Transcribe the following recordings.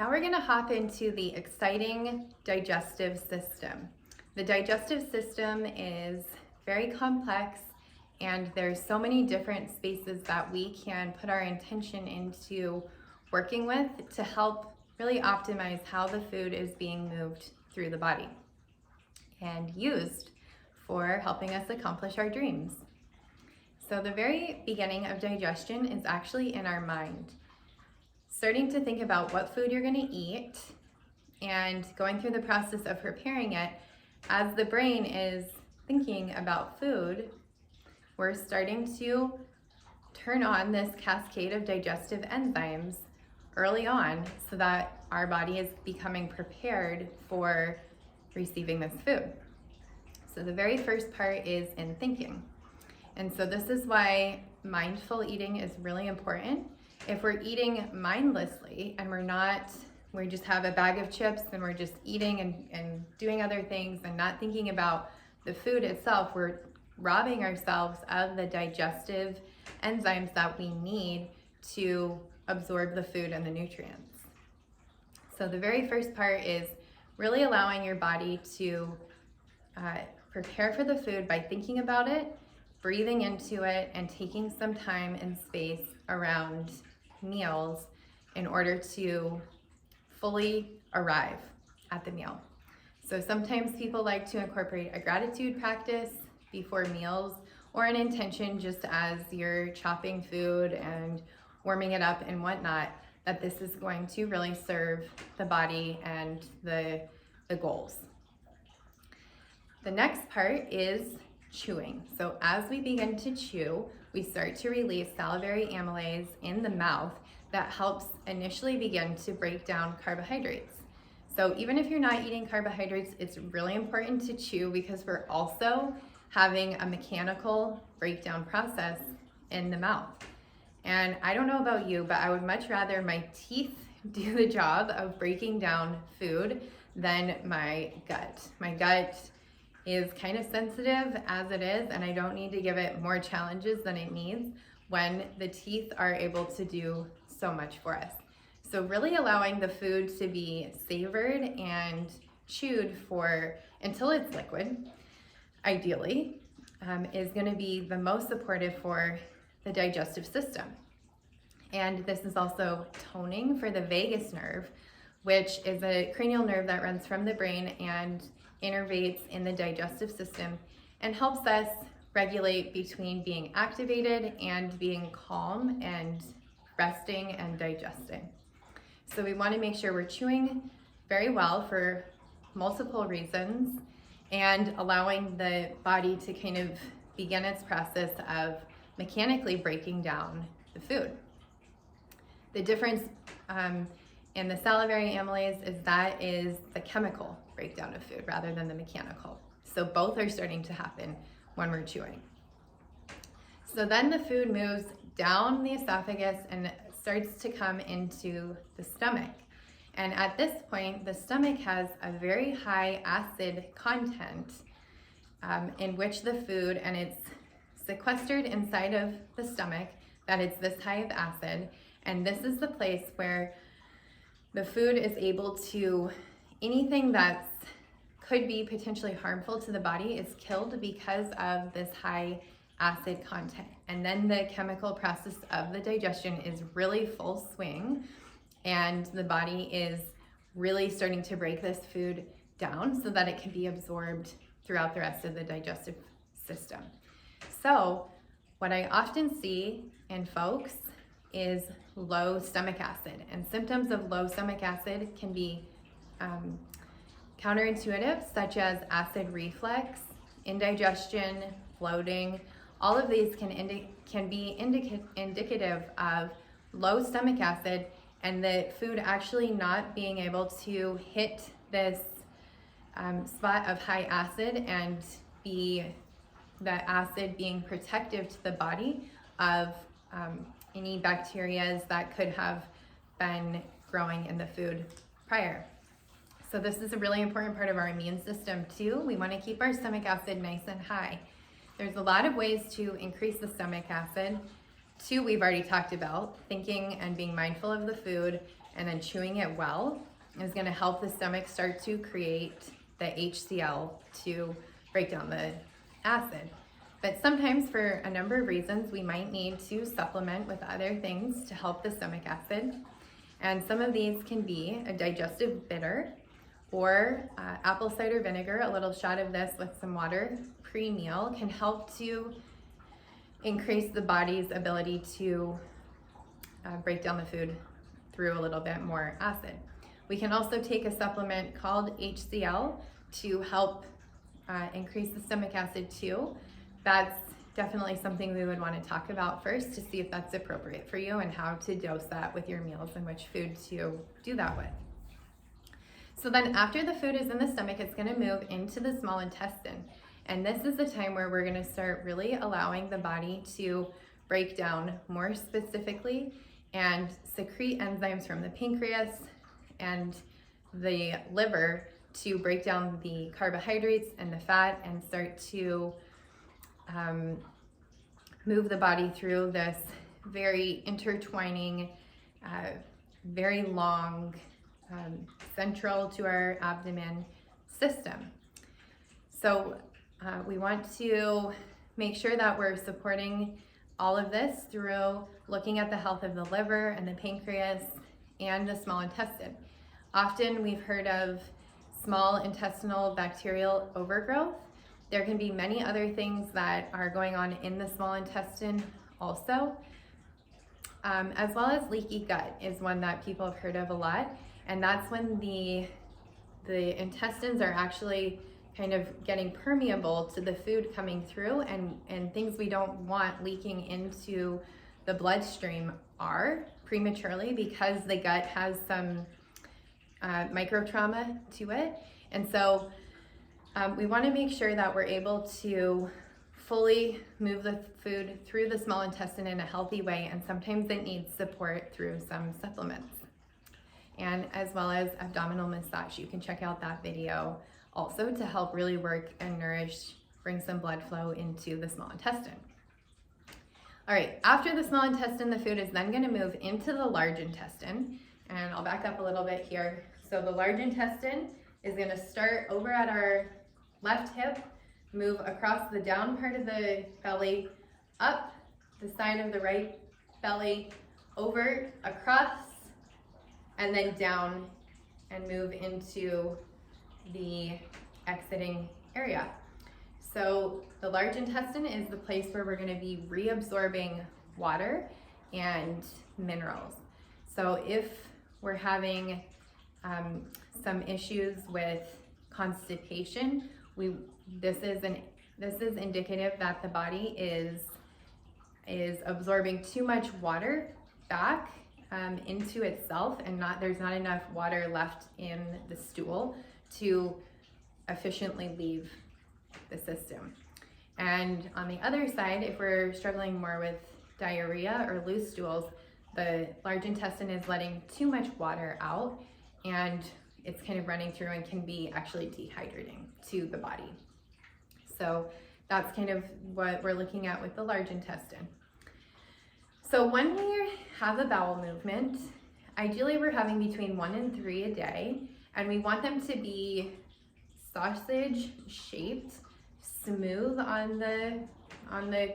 Now we're going to hop into the exciting digestive system. The digestive system is very complex, and there's so many different spaces that we can put our intention into working with to help really optimize how the food is being moved through the body and used for helping us accomplish our dreams. So the very beginning of digestion is actually in our mind. Starting to think about what food you're going to eat and going through the process of preparing it, as the brain is thinking about food, we're starting to turn on this cascade of digestive enzymes early on so that our body is becoming prepared for receiving this food. So the very first part is in thinking. And so this is why mindful eating is really important. If we're eating mindlessly and we just have a bag of chips and we're just eating and doing other things and not thinking about the food itself, we're robbing ourselves of the digestive enzymes that we need to absorb the food and the nutrients. So the very first part is really allowing your body to prepare for the food by thinking about it, breathing into it, and taking some time and space around meals in order to fully arrive at the meal. So sometimes people like to incorporate a gratitude practice before meals, or an intention just as you're chopping food and warming it up and whatnot, that this is going to really serve the body and the goals. The next part is chewing. So as we begin to chew, we start to release salivary amylase in the mouth that helps initially begin to break down carbohydrates. So even if you're not eating carbohydrates, it's really important to chew because we're also having a mechanical breakdown process in the mouth. And I don't know about you, but I would much rather my teeth do the job of breaking down food than my gut. My gut is kind of sensitive as it is, and I don't need to give it more challenges than it needs when the teeth are able to do so much for us. So really allowing the food to be savored and chewed until it's liquid, ideally, is going to be the most supportive for the digestive system. And this is also toning for the vagus nerve, which is a cranial nerve that runs from the brain and innervates in the digestive system and helps us regulate between being activated and being calm and resting and digesting. So we want to make sure we're chewing very well for multiple reasons and allowing the body to kind of begin its process of mechanically breaking down the food. The difference in the salivary amylase is the chemical breakdown of food rather than the mechanical. So both are starting to happen when we're chewing. So then the food moves down the esophagus and starts to come into the stomach. And at this point, the stomach has a very high acid content in which the food, and it's sequestered inside of the stomach, that it's this high of acid. And this is the place where the food is able to, anything that could be potentially harmful to the body is killed because of this high acid content. And then the chemical process of the digestion is really full swing, and the body is really starting to break this food down so that it can be absorbed throughout the rest of the digestive system. So what I often see in folks is low stomach acid, and symptoms of low stomach acid can be counterintuitive, such as acid reflux, indigestion, bloating. All of these can be indicative of low stomach acid and the food actually not being able to hit this spot of high acid and the acid being protective to the body of any bacteria that could have been growing in the food prior. So this is a really important part of our immune system too. We want to keep our stomach acid nice and high. There's a lot of ways to increase the stomach acid. 2 we've already talked about, thinking and being mindful of the food, and then chewing it well is going to help the stomach start to create the HCl to break down the acid. But sometimes, for a number of reasons, we might need to supplement with other things to help the stomach acid. And some of these can be a digestive bitter or apple cider vinegar. A little shot of this with some water pre-meal can help to increase the body's ability to break down the food through a little bit more acid. We can also take a supplement called HCl to help increase the stomach acid too. That's definitely something we would want to talk about first to see if that's appropriate for you and how to dose that with your meals and which food to do that with. So then after the food is in the stomach, it's going to move into the small intestine. And this is the time where we're going to start really allowing the body to break down more specifically and secrete enzymes from the pancreas and the liver to break down the carbohydrates and the fat and start to move the body through this very intertwining, very long, central to our abdomen system. So we want to make sure that we're supporting all of this through looking at the health of the liver and the pancreas and the small intestine. Often we've heard of small intestinal bacterial overgrowth. There can be many other things that are going on in the small intestine also, as well as leaky gut is one that people have heard of a lot. And that's when the intestines are actually kind of getting permeable to the food coming through, and things we don't want leaking into the bloodstream are prematurely because the gut has some micro trauma to it. And so we want to make sure that we're able to fully move the food through the small intestine in a healthy way, and sometimes it needs support through some supplements. And as well as abdominal massage. You can check out that video also to help really work and nourish, bring some blood flow into the small intestine. All right, after the small intestine, the food is then going to move into the large intestine. And I'll back up a little bit here. So the large intestine is going to start over at our left hip, move across the down part of the belly, up the side of the right belly, over, across, and then down and move into the exiting area. So the large intestine is the place where we're going to be reabsorbing water and minerals. So if we're having some issues with constipation, this is indicative that the body is absorbing too much water back into itself, and there's not enough water left in the stool to efficiently leave the system. And on the other side, if we're struggling more with diarrhea or loose stools, the large intestine is letting too much water out, and it's kind of running through and can be actually dehydrating to the body. So that's kind of what we're looking at with the large intestine. So when we have a bowel movement, ideally we're having between 1 and 3 a day, and we want them to be sausage shaped, smooth on the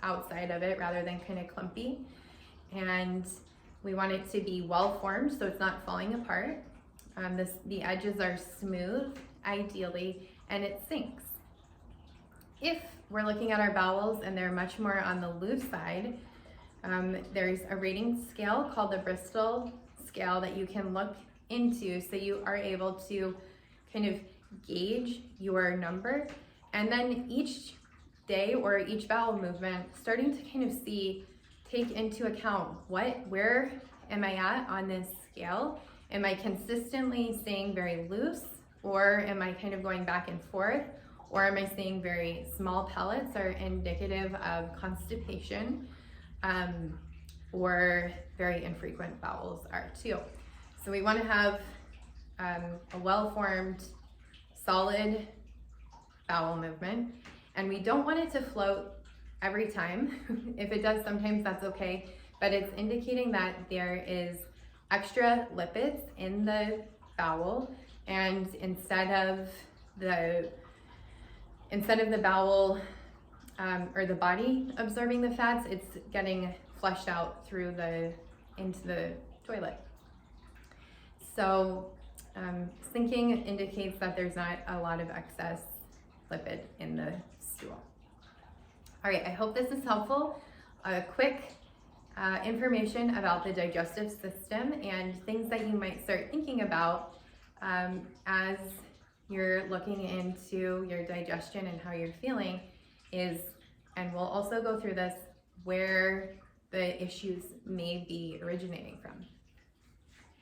outside of it rather than kind of clumpy. And we want it to be well formed so it's not falling apart. The edges are smooth, ideally, and it sinks. If we're looking at our bowels and they're much more on the loose side, there's a rating scale called the Bristol scale that you can look into, so you are able to kind of gauge your number, and then each day or each bowel movement starting to kind of take into account where am I at on this scale? Am I consistently staying very loose, or am I kind of going back and forth, or am I seeing very small pellets are indicative of constipation, or very infrequent bowels are too. So we want to have a well-formed, solid bowel movement, and we don't want it to float every time. If it does sometimes, that's okay, but it's indicating that there is extra lipids in the bowel, and instead of the bowel or the body absorbing the fats, it's getting flushed out into the toilet. So sinking indicates that there's not a lot of excess lipid in the stool. All right, I hope this is helpful. A quick information about the digestive system and things that you might start thinking about as you're looking into your digestion and how you're feeling is, and we'll also go through this, where the issues may be originating from.